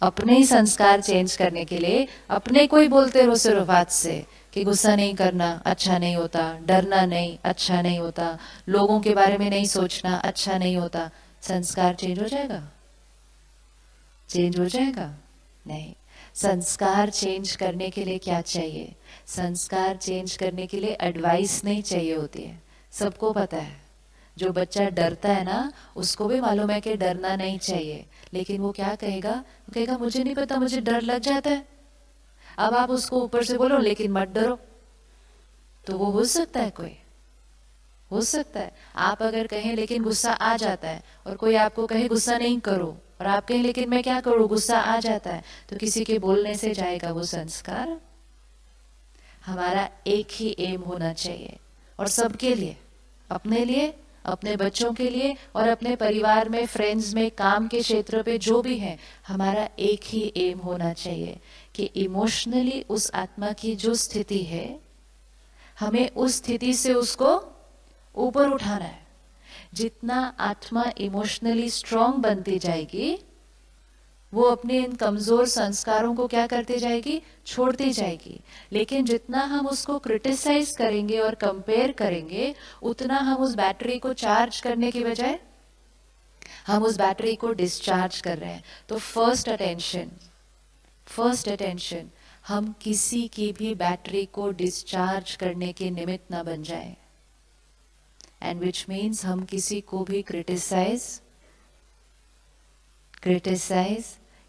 अपने ही संस्कार चेंज करने के लिए अपने को ही बोलते रहो सिर्फ बात से कि गुस्सा नहीं करना अच्छा नहीं होता, डरना नहीं अच्छा नहीं होता, लोगों के बारे में नहीं सोचना अच्छा नहीं होता, संस्कार चेंज हो जाएगा? चेंज हो जाएगा? नहीं। संस्कार चेंज करने के लिए क्या चाहिए? संस्कार चेंज करने के लिए एडवाइस नहीं चाहिए होती है। सबको पता है, जो बच्चा डरता है ना उसको भी मालूम है कि डरना नहीं चाहिए, लेकिन वो क्या कहेगा? वो कहेगा मुझे नहीं पता, मुझे डर लग जाता है। अब आप उसको ऊपर से बोलो लेकिन मत डरो, तो वो हो सकता है? कोई हो सकता है? आप अगर कहें लेकिन गुस्सा आ जाता है, और कोई आपको कहे गुस्सा नहीं करो, और आप कहें लेकिन मैं क्या करूं गुस्सा आ जाता है, तो किसी के बोलने से जाएगा वो संस्कार? हमारा एक ही एम होना चाहिए, और सबके लिए, अपने लिए, अपने बच्चों के लिए, और अपने परिवार में, फ्रेंड्स में, काम के क्षेत्र पे जो भी है, हमारा एक ही एम होना चाहिए कि इमोशनली उस आत्मा की जो स्थिति है, हमें उस स्थिति से उसको ऊपर उठाना है। जितना आत्मा इमोशनली स्ट्रांग बनती जाएगी, वो अपने इन कमजोर संस्कारों को क्या करती जाएगी? छोड़ती जाएगी। लेकिन जितना हम उसको क्रिटिसाइज करेंगे और कंपेयर करेंगे, उतना हम उस बैटरी को चार्ज करने की बजाय हम उस बैटरी को डिस्चार्ज कर रहे हैं। तो फर्स्ट अटेंशन, हम किसी की भी बैटरी को डिस्चार्ज करने के निमित्त ना बन जाए। एंड विच मीन्स हम किसी को भी क्रिटिसाइज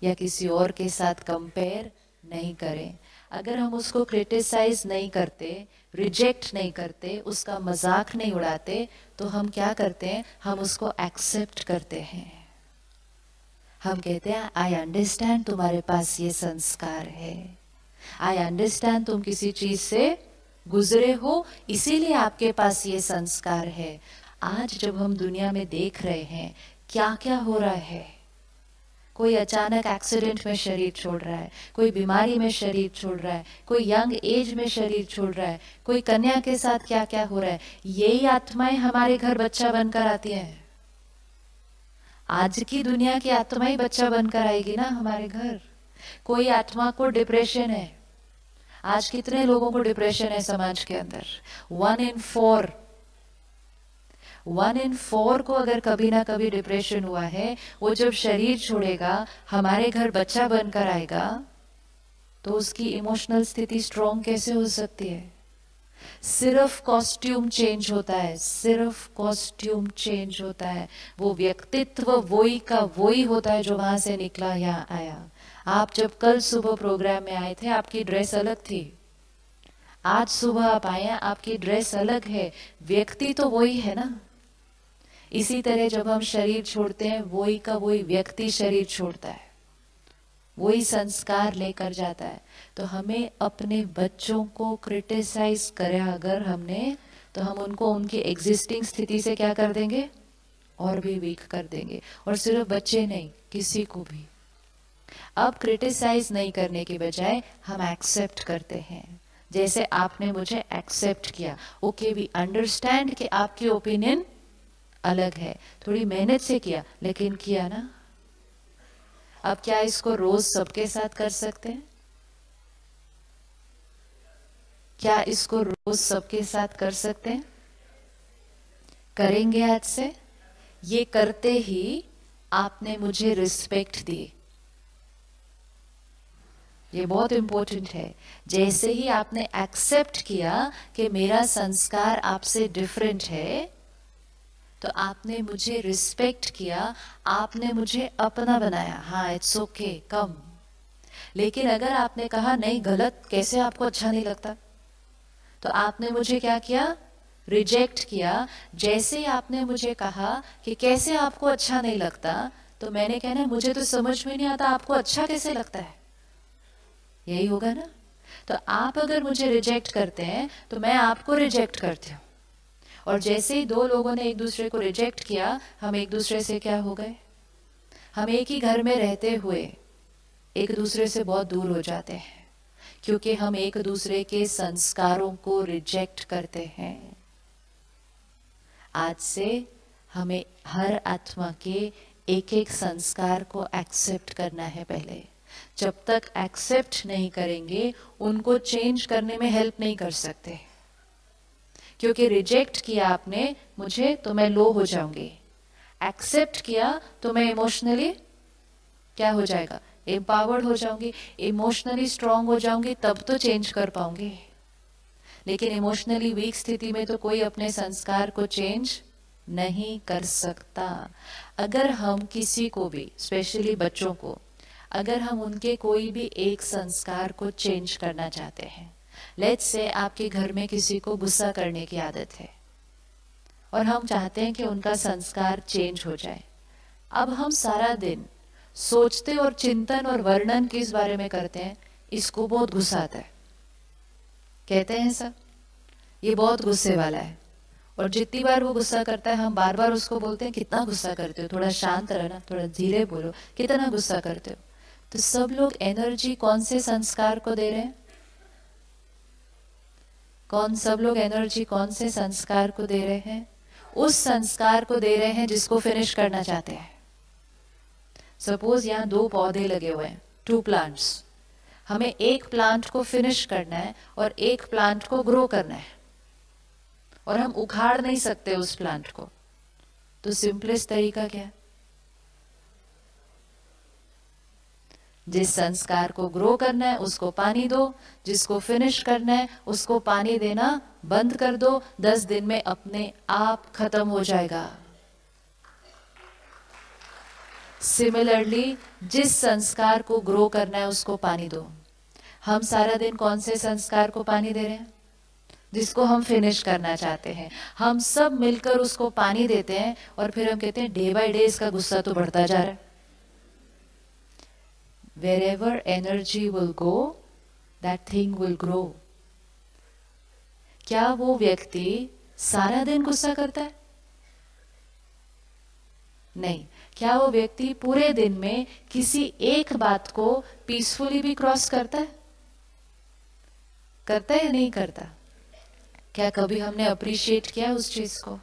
या किसी और के साथ कंपेयर नहीं करें। अगर हम उसको क्रिटिसाइज नहीं करते, रिजेक्ट नहीं करते, उसका मजाक नहीं उड़ाते, तो हम क्या करते हैं? हम उसको एक्सेप्ट करते हैं। हम कहते हैं आई अंडरस्टैंड तुम्हारे पास ये संस्कार है, आई अंडरस्टैंड तुम किसी चीज से गुजरे हो, इसीलिए आपके पास ये संस्कार है। आज जब हम दुनिया में देख रहे हैं क्या क्या हो रहा है, कोई अचानक एक्सीडेंट में शरीर छोड़ रहा है, कोई बीमारी में शरीर छोड़ रहा है, कोई यंग एज में शरीर छोड़ रहा है, कोई कन्या के साथ क्या क्या हो रहा है, यही आत्माएं हमारे घर बच्चा बनकर आती हैं। आज की दुनिया की आत्मा ही बच्चा बनकर आएगी ना हमारे घर। कोई आत्मा को डिप्रेशन है, आज कितने लोगों को डिप्रेशन है समाज के अंदर? 1 in 4 को अगर कभी ना कभी डिप्रेशन हुआ है, वो जब शरीर छोड़ेगा, हमारे घर बच्चा बनकर आएगा, तो उसकी इमोशनल स्थिति स्ट्रॉन्ग कैसे हो सकती है? सिर्फ कॉस्ट्यूम चेंज होता है, सिर्फ कॉस्ट्यूम चेंज होता है, वो व्यक्तित्व वही का वही होता है जो वहां से निकला यहाँ आया। आप जब कल सुबह प्रोग्राम में आए थे, आपकी ड्रेस अलग थी, आज सुबह आप आए हैं, आपकी ड्रेस अलग है, व्यक्ति तो वही है ना। इसी तरह जब हम शरीर छोड़ते हैं, वही का वही व्यक्ति शरीर छोड़ता है, वही संस्कार लेकर जाता है। तो हमें अपने बच्चों को क्रिटिसाइज करें अगर हमने, तो हम उनको उनकी एग्जिस्टिंग स्थिति से क्या कर देंगे? और भी वीक कर देंगे। और सिर्फ बच्चे नहीं, किसी को भी। अब क्रिटिसाइज नहीं करने के बजाय हम एक्सेप्ट करते हैं, जैसे आपने मुझे एक्सेप्ट किया। ओके, वी अंडरस्टैंड कि आपकी ओपिनियन अलग है, थोड़ी मेहनत से किया लेकिन किया ना। अब क्या इसको रोज सबके साथ कर सकते हैं? क्या इसको रोज सबके साथ कर सकते हैं? करेंगे आज से? ये करते ही आपने मुझे रिस्पेक्ट दी, ये बहुत इंपॉर्टेंट है। जैसे ही आपने एक्सेप्ट किया कि मेरा संस्कार आपसे डिफरेंट है, तो आपने मुझे रिस्पेक्ट किया, आपने मुझे अपना बनाया। हाँ, इट्स ओके, कम। लेकिन अगर आपने कहा नहीं गलत, कैसे आपको अच्छा नहीं लगता, तो आपने मुझे क्या किया? रिजेक्ट किया। जैसे ही आपने मुझे कहा कि कैसे आपको अच्छा नहीं लगता, तो मैंने कहना मुझे तो समझ में नहीं आता आपको अच्छा कैसे लगता है, यही होगा ना। तो आप अगर मुझे रिजेक्ट करते हैं तो मैं आपको रिजेक्ट करती हूँ, और जैसे ही 2 लोगों ने एक दूसरे को रिजेक्ट किया, हम एक दूसरे से क्या हो गए? हम एक ही घर में रहते हुए एक दूसरे से बहुत दूर हो जाते हैं, क्योंकि हम एक दूसरे के संस्कारों को रिजेक्ट करते हैं। आज से हमें हर आत्मा के एक एक संस्कार को एक्सेप्ट करना है पहले। जब तक एक्सेप्ट नहीं करेंगे उनको चेंज करने में हेल्प नहीं कर सकते, क्योंकि रिजेक्ट किया आपने मुझे तो मैं लो हो जाऊंगी, एक्सेप्ट किया तो मैं इमोशनली क्या हो जाएगा, एम्पावर्ड हो जाऊंगी, इमोशनली स्ट्रांग हो जाऊंगी, तब तो चेंज कर पाऊंगी। लेकिन इमोशनली वीक स्थिति में तो कोई अपने संस्कार को चेंज नहीं कर सकता। अगर हम किसी को भी, स्पेशली बच्चों को, अगर हम उनके कोई भी एक संस्कार को चेंज करना चाहते हैं, लेट्स से आपके घर में किसी को गुस्सा करने की आदत है और हम चाहते हैं कि उनका संस्कार चेंज हो जाए। अब हम सारा दिन सोचते और चिंतन और वर्णन किस बारे में करते हैं, इसको बहुत गुस्सा आता है, कहते हैं सब ये बहुत गुस्से वाला है, और जितनी बार वो गुस्सा करता है हम बार बार उसको बोलते हैं कितना गुस्सा करते हो, थोड़ा शांत रहना, थोड़ा धीरे बोलो, कितना गुस्सा करते हो। तो सब लोग एनर्जी कौन से संस्कार को दे रहे हैं, सब लोग एनर्जी कौन से संस्कार को दे रहे हैं, उस संस्कार को दे रहे हैं जिसको फिनिश करना चाहते हैं। सपोज यहाँ 2 पौधे लगे हुए हैं, 2 प्लांट्स, हमें एक प्लांट को फिनिश करना है और एक प्लांट को ग्रो करना है, और हम उखाड़ नहीं सकते उस प्लांट को। तो सिंपलेस्ट तरीका क्या है, जिस संस्कार को ग्रो करना है उसको पानी दो, जिसको फिनिश करना है उसको पानी देना बंद कर दो, 10 दिन में अपने आप खत्म हो जाएगा। सिमिलरली जिस संस्कार को ग्रो करना है उसको पानी दो। हम सारा दिन कौन से संस्कार को पानी दे रहे हैं, जिसको हम फिनिश करना चाहते हैं। हम सब मिलकर उसको पानी देते हैं और फिर हम कहते हैं डे बाय डे इसका गुस्सा तो बढ़ता जा रहा है। Wherever energy will go, that thing will grow. क्या वो व्यक्ति सारा दिन गुस्सा करता है? नहीं। क्या वो व्यक्ति पूरे दिन में किसी एक बात को पीसफुली भी क्रॉस करता है? करता है या नहीं करता? क्या कभी हमने अप्रिशिएट किया उस चीज को?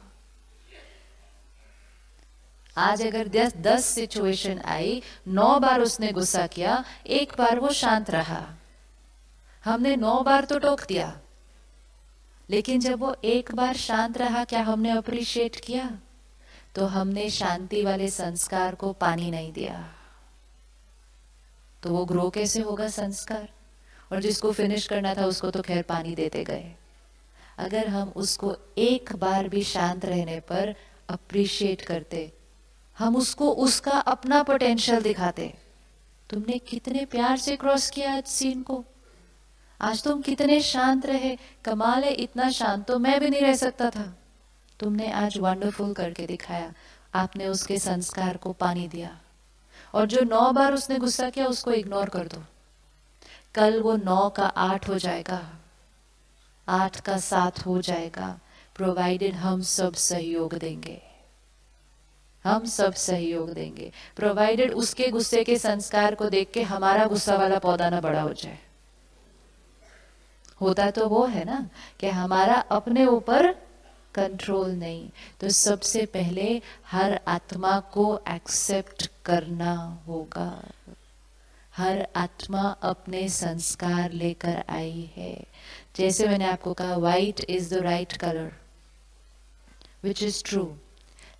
आज अगर 10 सिचुएशन आई, 9 बार उसने गुस्सा किया, एक बार वो शांत रहा, हमने 9 बार तो टोक दिया, लेकिन जब वो एक बार शांत रहा, क्या हमने अप्रिशिएट किया? तो हमने शांति वाले संस्कार को पानी नहीं दिया, तो वो ग्रो कैसे होगा संस्कार? और जिसको फिनिश करना था उसको तो खैर पानी देते गए। अगर हम उसको एक बार भी शांत रहने पर अप्रिशिएट करते, हम उसको उसका अपना पोटेंशियल दिखाते, तुमने कितने प्यार से क्रॉस किया आज सीन को, आज तुम कितने शांत रहे, कमाल है, इतना शांत तो मैं भी नहीं रह सकता था, तुमने आज वंडरफुल करके दिखाया। आपने उसके संस्कार को पानी दिया। और जो 9 बार उसने गुस्सा किया उसको इग्नोर कर दो, कल वो 9 का 8 हो जाएगा, 8 का 7 हो जाएगा, प्रोवाइडेड हम सब सहयोग देंगे, हम सब सहयोग देंगे, प्रोवाइडेड उसके गुस्से के संस्कार को देख के हमारा गुस्सा वाला पौधा ना बड़ा हो जाए। होता तो वो है ना कि हमारा अपने ऊपर कंट्रोल नहीं। तो सबसे पहले हर आत्मा को एक्सेप्ट करना होगा। हर आत्मा अपने संस्कार लेकर आई है। जैसे मैंने आपको कहा, white is the right colour, which is true.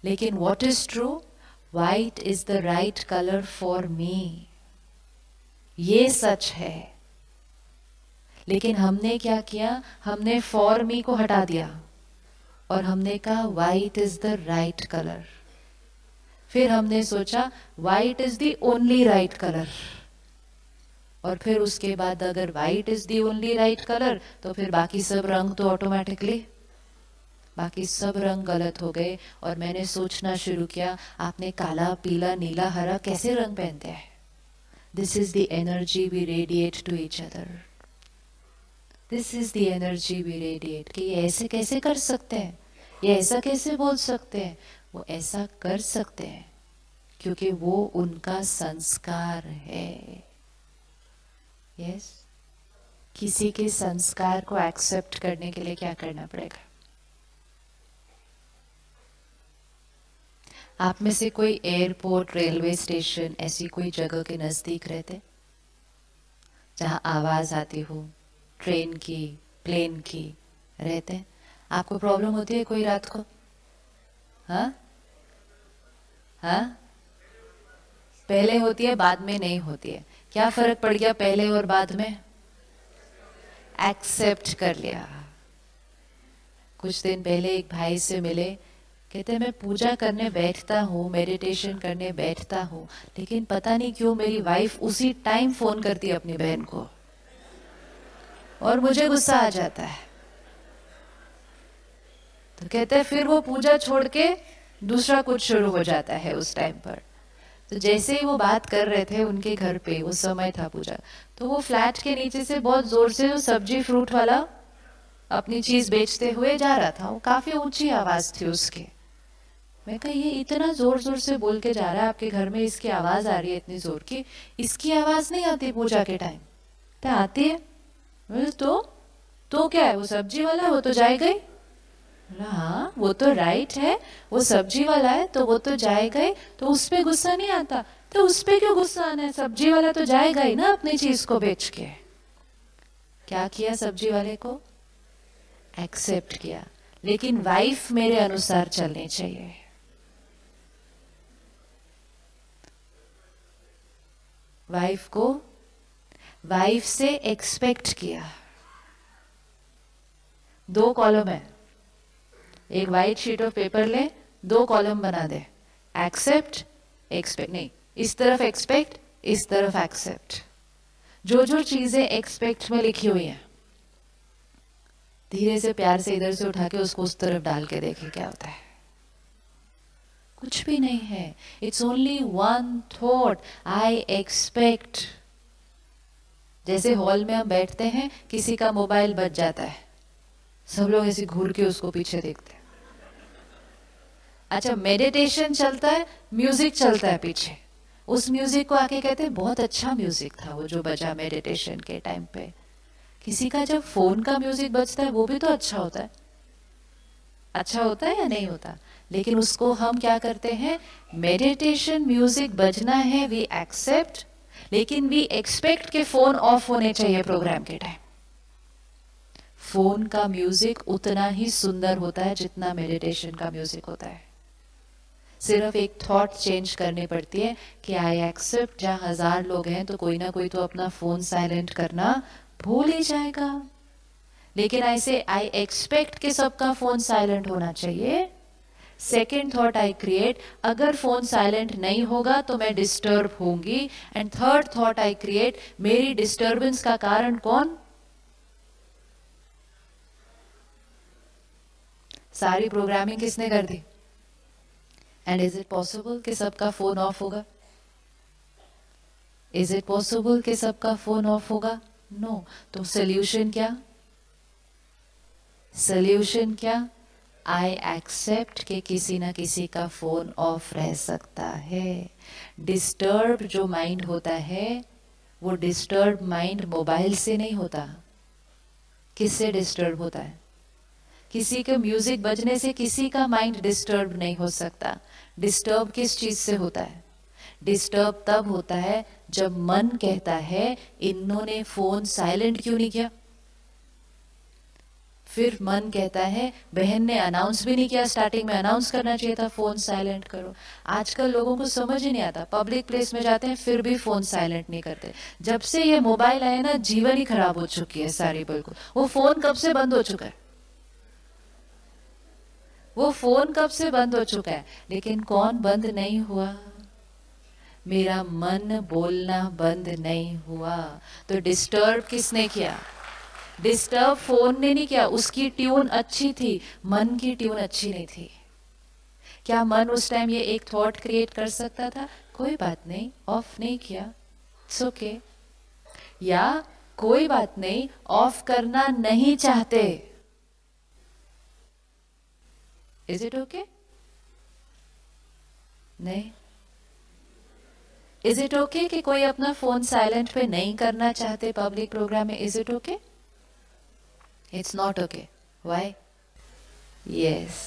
लेकिन what is true? White is the right colour for me, ये सच है। लेकिन हमने क्या किया? हमने फॉर मी को हटा दिया और हमने कहा white is the right colour. फिर हमने सोचा white is the only right colour, और फिर उसके बाद अगर white is the only right colour तो फिर बाकी सब रंग तो ऑटोमेटिकली, बाकी सब रंग गलत हो गए। और मैंने सोचना शुरू किया, आपने काला, पीला, नीला, हरा कैसे रंग पहनते हैं? This is the energy we radiate to each other. This is the energy we radiate. कि ये ऐसे कैसे कर सकते हैं, ये ऐसा कैसे बोल सकते हैं? वो ऐसा कर सकते हैं क्योंकि वो उनका संस्कार है। यस, किसी के संस्कार को एक्सेप्ट करने के लिए क्या करना पड़ेगा? आप में से कोई एयरपोर्ट, रेलवे स्टेशन, ऐसी कोई जगह के नजदीक रहते? जहाँ आवाज़ आती हो, ट्रेन की, प्लेन की, रहते हैं। आपको प्रॉब्लम होती है कोई रात को? हाँ हाँ, पहले होती है बाद में नहीं होती है। क्या फर्क पड़ गया पहले और बाद में? एक्सेप्ट कर लिया। कुछ दिन पहले एक भाई से मिले, कहते मैं पूजा करने बैठता हूँ, मेडिटेशन करने बैठता हूँ, लेकिन पता नहीं क्यों मेरी वाइफ उसी टाइम फोन करती है अपनी बहन को और मुझे गुस्सा आ जाता है। तो कहते हैं फिर वो पूजा छोड़ के दूसरा कुछ शुरू हो जाता है उस टाइम पर। तो जैसे ही वो बात कर रहे थे उनके घर पे, उस समय था पूजा, तो वो फ्लैट के नीचे से बहुत जोर से वो सब्जी फ्रूट वाला अपनी चीज बेचते हुए जा रहा था। वो काफी ऊंची आवाज थी उसकी। मैं कहा ये इतना जोर जोर से बोल के जा रहा है, आपके घर में इसकी आवाज आ रही है इतनी जोर की, इसकी आवाज नहीं आती पूजा के टाइम? तो आती है। तो क्या है, वो सब्जी वाला है, वो तो जाए गई। हाँ वो तो राइट है, वो सब्जी वाला है तो वो तो जाएगा ही, तो उस पे गुस्सा नहीं आता? तो उस पे क्यों गुस्सा आना है, सब्जी वाला तो जाएगा ही ना अपनी चीज को बेच के। क्या किया सब्जी वाले को? एक्सेप्ट किया, लेकिन वाइफ मेरे अनुसार चलनी चाहिए। वाइफ से एक्सपेक्ट किया। दो कॉलम है, एक वाइट शीट ऑफ पेपर ले, दो कॉलम बना दे, एक्सेप्ट एक्सपेक्ट। नहीं, इस तरफ एक्सपेक्ट, इस तरफ एक्सेप्ट। जो जो चीजें एक्सपेक्ट में लिखी हुई है, धीरे से प्यार से इधर से उठा के उसको उस तरफ डाल के देखे क्या होता है। कुछ भी नहीं है, it's only one thought, I expect. जैसे हॉल में हम बैठते हैं, किसी का मोबाइल बज जाता है, सब लोग ऐसे घूर के उसको पीछे देखते हैं। अच्छा, मेडिटेशन चलता है, म्यूजिक चलता है पीछे, उस म्यूजिक को आके कहते हैं बहुत अच्छा म्यूजिक था वो जो बजा मेडिटेशन के टाइम पे। किसी का जब फोन का म्यूजिक बजता है वो भी तो अच्छा होता है, अच्छा होता है या नहीं होता? लेकिन उसको हम क्या करते हैं, मेडिटेशन म्यूजिक बजना है, वी एक्सेप्ट, लेकिन वी एक्सपेक्ट के फोन ऑफ होने चाहिए प्रोग्राम के टाइम। फोन का म्यूजिक उतना ही सुंदर होता है जितना मेडिटेशन का म्यूजिक होता है। सिर्फ एक थॉट चेंज करनी पड़ती है कि आई एक्सेप्ट, जहाँ 1000 लोग हैं तो कोई ना कोई तो अपना फोन साइलेंट करना भूल ही जाएगा। लेकिन ऐसे आई एक्सपेक्ट कि सबका फोन साइलेंट होना चाहिए। सेकेंड थॉट आई क्रिएट, अगर फोन साइलेंट नहीं होगा तो मैं डिस्टर्ब होंगी। And third thought I create, मेरी डिस्टर्बेंस का कारण कौन? सारी प्रोग्रामिंग किसने कर दी? एंड इज इट पॉसिबल कि सबका फोन ऑफ होगा? इज इट पॉसिबल कि सबका फोन ऑफ होगा? नो। तो सोल्यूशन क्या? सोल्यूशन क्या? आई एक्सेप्ट कि किसी ना किसी का फोन ऑफ रह सकता है। डिस्टर्ब जो माइंड होता है, वो डिस्टर्ब माइंड मोबाइल से नहीं होता। किससे डिस्टर्ब होता है? किसी के म्यूजिक बजने से किसी का माइंड डिस्टर्ब नहीं हो सकता। डिस्टर्ब किस चीज से होता है? डिस्टर्ब तब होता है जब मन कहता है इन्होंने फोन साइलेंट क्यों नहीं किया। फिर मन कहता है बहन ने अनाउंस भी नहीं किया, स्टार्टिंग में अनाउंस करना चाहिए था फोन साइलेंट करो। आजकल लोगों को समझ ही नहीं आता, पब्लिक प्लेस में जाते हैं फिर भी फोन साइलेंट नहीं करते। जब से ये मोबाइल आए ना, जीवन ही खराब हो चुकी है सारी। बिल्कुल, वो फोन कब से बंद हो चुका है, वो फोन कब से बंद हो चुका है। लेकिन कौन बंद नहीं हुआ? मेरा मन बोलना बंद नहीं हुआ। तो डिस्टर्ब किसने किया? डिस्टर्ब फोन ने नहीं किया, उसकी ट्यून अच्छी थी, मन की ट्यून अच्छी नहीं थी। क्या मन उस टाइम ये एक थॉट क्रिएट कर सकता था, कोई बात नहीं, ऑफ नहीं किया, इट्स ओके। या कोई बात नहीं, ऑफ करना नहीं चाहते, इज इट ओके? नहीं। इज इट ओके कि कोई अपना फोन साइलेंट पे नहीं करना चाहते पब्लिक प्रोग्राम में? Is it okay? It's not okay. Why? Yes.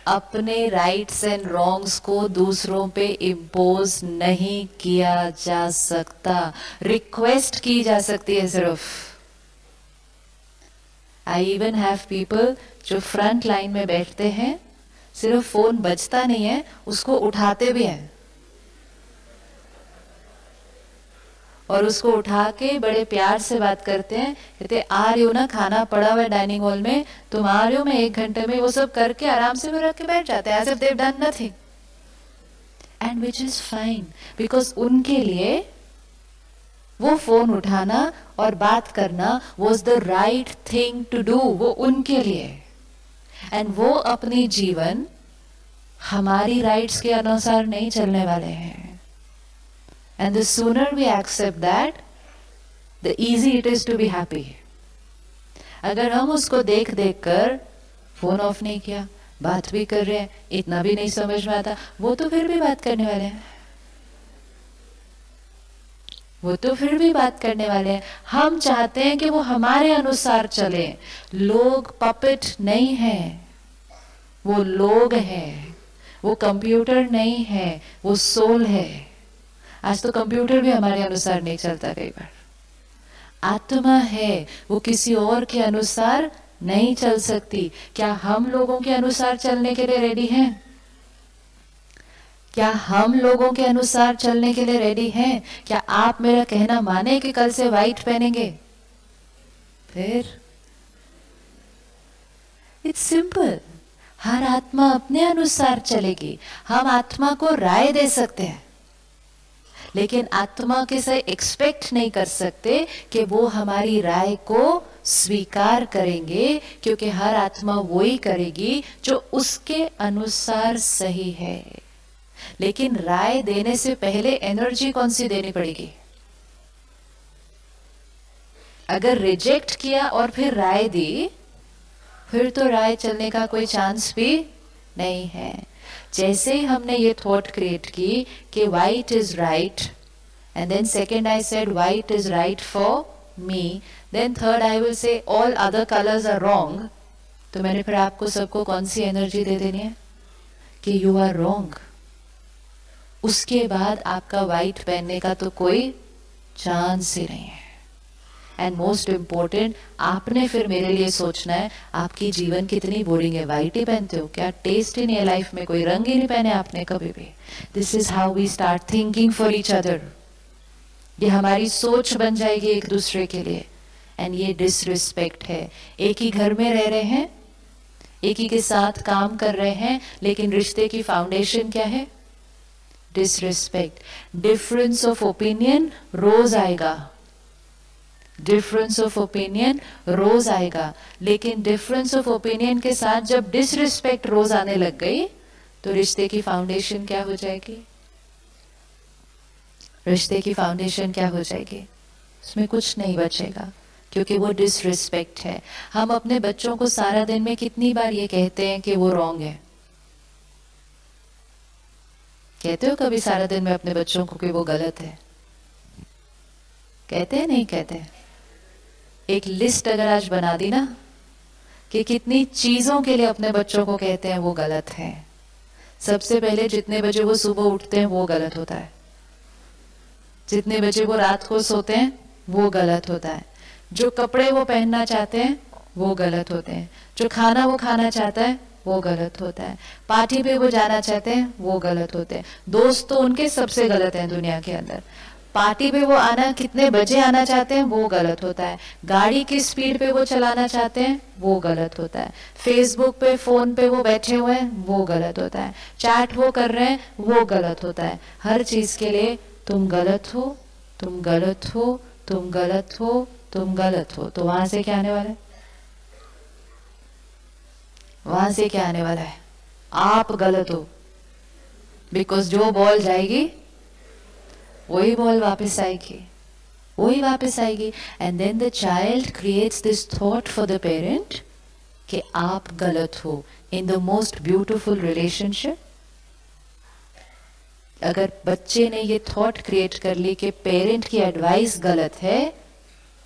अपने राइट्स एंड रॉन्ग्स को दूसरों पे इम्पोज नहीं किया जा सकता, रिक्वेस्ट की जा सकती है सिर्फ। आई इवन हैव पीपल जो फ्रंट लाइन में बैठते हैं, सिर्फ फोन बजता नहीं है उसको उठाते भी हैं, और उसको उठा के बड़े प्यार से बात करते हैं, कहते आ रही हो ना, खाना पड़ा हुआ है डाइनिंग हॉल में, तुम आ रहे हो, मैं 1 घंटे में वो सब करके आराम से वो रख के बैठ जाते हैं, as if they have done nothing, and which is fine, because उनके लिए वो फोन उठाना और बात करना was the right thing to do, वो उनके लिए। एंड वो अपनी जीवन हमारी राइट्स के अनुसार नहीं चलने वाले हैं। And the sooner we accept that, the easy it is to be happy. अगर हम उसको देख देख कर फोन ऑफ नहीं किया, बात भी कर रहे हैं, इतना भी नहीं समझ में आता, वो तो फिर भी बात करने वाले हैं, वो तो फिर भी बात करने वाले हैं। हम चाहते हैं कि वो हमारे अनुसार चले। लोग पपेट नहीं है, वो लोग हैं, वो कंप्यूटर नहीं है, वो सोल है। आज तो कंप्यूटर भी हमारे अनुसार नहीं चलता, कई बार आत्मा है, वो किसी और के अनुसार नहीं चल सकती। क्या हम लोगों के अनुसार चलने के लिए रेडी हैं? क्या हम लोगों के अनुसार चलने के लिए रेडी हैं? क्या आप मेरा कहना माने कि कल से व्हाइट पहनेंगे? फिर इट्स सिंपल, हर आत्मा अपने अनुसार चलेगी। हम आत्मा को राय दे सकते हैं, लेकिन आत्मा के से एक्सपेक्ट नहीं कर सकते कि वो हमारी राय को स्वीकार करेंगे, क्योंकि हर आत्मा वही करेगी जो उसके अनुसार सही है। लेकिन राय देने से पहले एनर्जी कौन सी देनी पड़ेगी? अगर रिजेक्ट किया और फिर राय दी, फिर तो राय चलने का कोई चांस भी नहीं है। जैसे ही हमने ये थॉट क्रिएट की कि white is right, and then second I said white is right for me, then third I will say all other colors are wrong, तो मैंने फिर आपको सबको कौन सी एनर्जी दे देनी है कि you are wrong। उसके बाद आपका white पहनने का तो कोई चांस ही नहीं है। एंड मोस्ट इम्पोर्टेंट, आपने फिर मेरे लिए सोचना है आपकी जीवन कितनी बोरिंग है, व्हाइट ही पहनते हो, क्या टेस्ट ही नहीं है लाइफ में, कोई रंग ही नहीं पहने आपने कभी भी। This is how we start thinking for each other. ये हमारी सोच बन जाएगी एक दूसरे के लिए, एंड ये डिसरिस्पेक्ट है। एक ही घर में रह रहे हैं, एक ही के साथ काम कर रहे हैं, लेकिन रिश्ते की फाउंडेशन क्या है? डिसरिस्पेक्ट। डिफरेंस ऑफ ओपिनियन रोज आएगा, डिफरेंस ऑफ ओपिनियन रोज आएगा, लेकिन डिफरेंस ऑफ ओपिनियन के साथ जब डिसरिस्पेक्ट रोज आने लग गई, तो रिश्ते की फाउंडेशन क्या हो जाएगी? रिश्ते की फाउंडेशन क्या हो जाएगी? उसमें कुछ नहीं बचेगा, क्योंकि वो डिसरिस्पेक्ट है। हम अपने बच्चों को सारा दिन में कितनी बार ये कहते हैं कि वो रॉन्ग है? कहते हो कभी सारा दिन में अपने बच्चों को कि वो गलत है? कहते हैं नहीं कहते? एक लिस्ट अगर आज बना दी ना कि कितनी चीजों के लिए अपने बच्चों को कहते हैं वो गलत है। सबसे पहले जितने बजे वो सुबह उठते हैं वो गलत होता है, जितने बजे वो रात को सोते हैं वो गलत होता है, जो कपड़े वो पहनना चाहते हैं वो गलत होते हैं, जो खाना वो खाना चाहता है वो गलत होता है, पार्टी पे वो जाना चाहते हैं वो गलत होते हैं। दोस्त तो उनके सबसे गलत हैं दुनिया के अंदर। पार्टी पे वो आना, कितने बजे आना चाहते हैं वो गलत होता है, गाड़ी की स्पीड पे वो चलाना चाहते हैं वो गलत होता है, फेसबुक पे फोन पे वो बैठे हुए हैं वो गलत होता है, चैट वो कर रहे हैं वो गलत होता है। हर चीज के लिए तुम गलत हो, तुम गलत हो, तुम गलत हो, तुम गलत हो। तो वहां से क्या आने वाला है? वहां से क्या आने वाला है? आप गलत हो, बिकॉज जो बॉल जाएगी वही बॉल वापस आएगी, वही वापस आएगी। And then the child creates this thought for the parent कि आप गलत हो in the most beautiful relationship. अगर बच्चे ने ये थॉट क्रिएट कर ली कि पेरेंट की एडवाइस गलत है,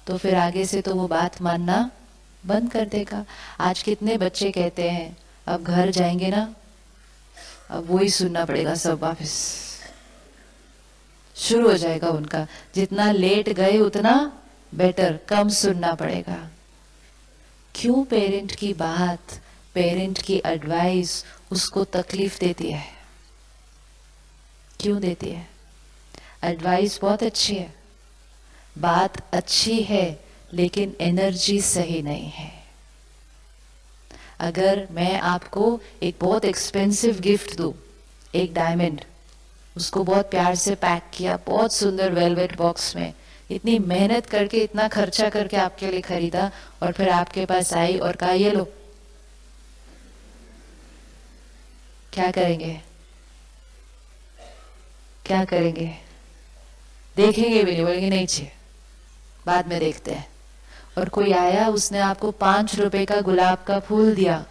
तो फिर आगे से तो वो बात मानना बंद कर देगा। आज कितने बच्चे कहते हैं अब घर जाएंगे ना अब वही सुनना पड़ेगा सब वापस, शुरू हो जाएगा उनका। जितना लेट गए उतना बेटर, कम सुनना पड़ेगा। क्यों पेरेंट की बात, पेरेंट की एडवाइस उसको तकलीफ देती है? क्यों देती है? एडवाइस बहुत अच्छी है, बात अच्छी है, लेकिन एनर्जी सही नहीं है। अगर मैं आपको एक बहुत एक्सपेंसिव गिफ्ट दूं, एक डायमंड, उसको बहुत प्यार से पैक किया, बहुत सुंदर वेलवेट बॉक्स में, इतनी मेहनत करके, इतना खर्चा करके आपके लिए खरीदा, और फिर आपके पास आई और कहा ये लो, क्या करेंगे? क्या करेंगे? देखेंगे भी नहीं, बोलेंगे नहीं चाहिए, बाद में देखते हैं। और कोई आया, उसने आपको 5 रुपए का गुलाब का फूल दिया,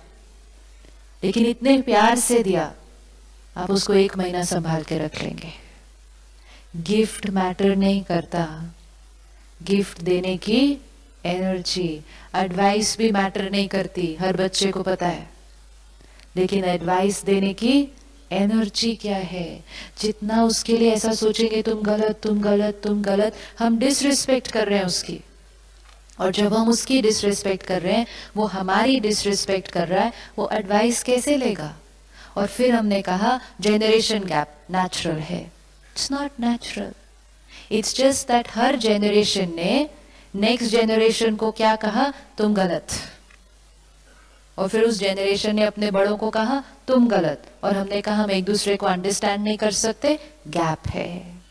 लेकिन इतने प्यार से दिया, आप उसको 1 महीना संभाल के रख लेंगे। गिफ्ट मैटर नहीं करता, गिफ्ट देने की एनर्जी। एडवाइस भी मैटर नहीं करती, हर बच्चे को पता है, लेकिन एडवाइस देने की एनर्जी क्या है? जितना उसके लिए ऐसा सोचेंगे तुम गलत, तुम गलत, तुम गलत, हम डिसरिस्पेक्ट कर रहे हैं उसकी। और जब हम उसकी डिसरिस्पेक्ट कर रहे हैं, वो हमारी डिसरिस्पेक्ट कर रहा है, वो एडवाइस कैसे लेगा? और फिर हमने कहा जेनरेशन गैप नेचुरल है। It's not natural, it's just that her generation ने नेक्स्ट जेनरेशन को क्या कहा? तुम गलत। और फिर उस जेनरेशन ने अपने बड़ों को कहा तुम गलत, और हमने कहा हम एक दूसरे को अंडरस्टैंड नहीं कर सकते, गैप है।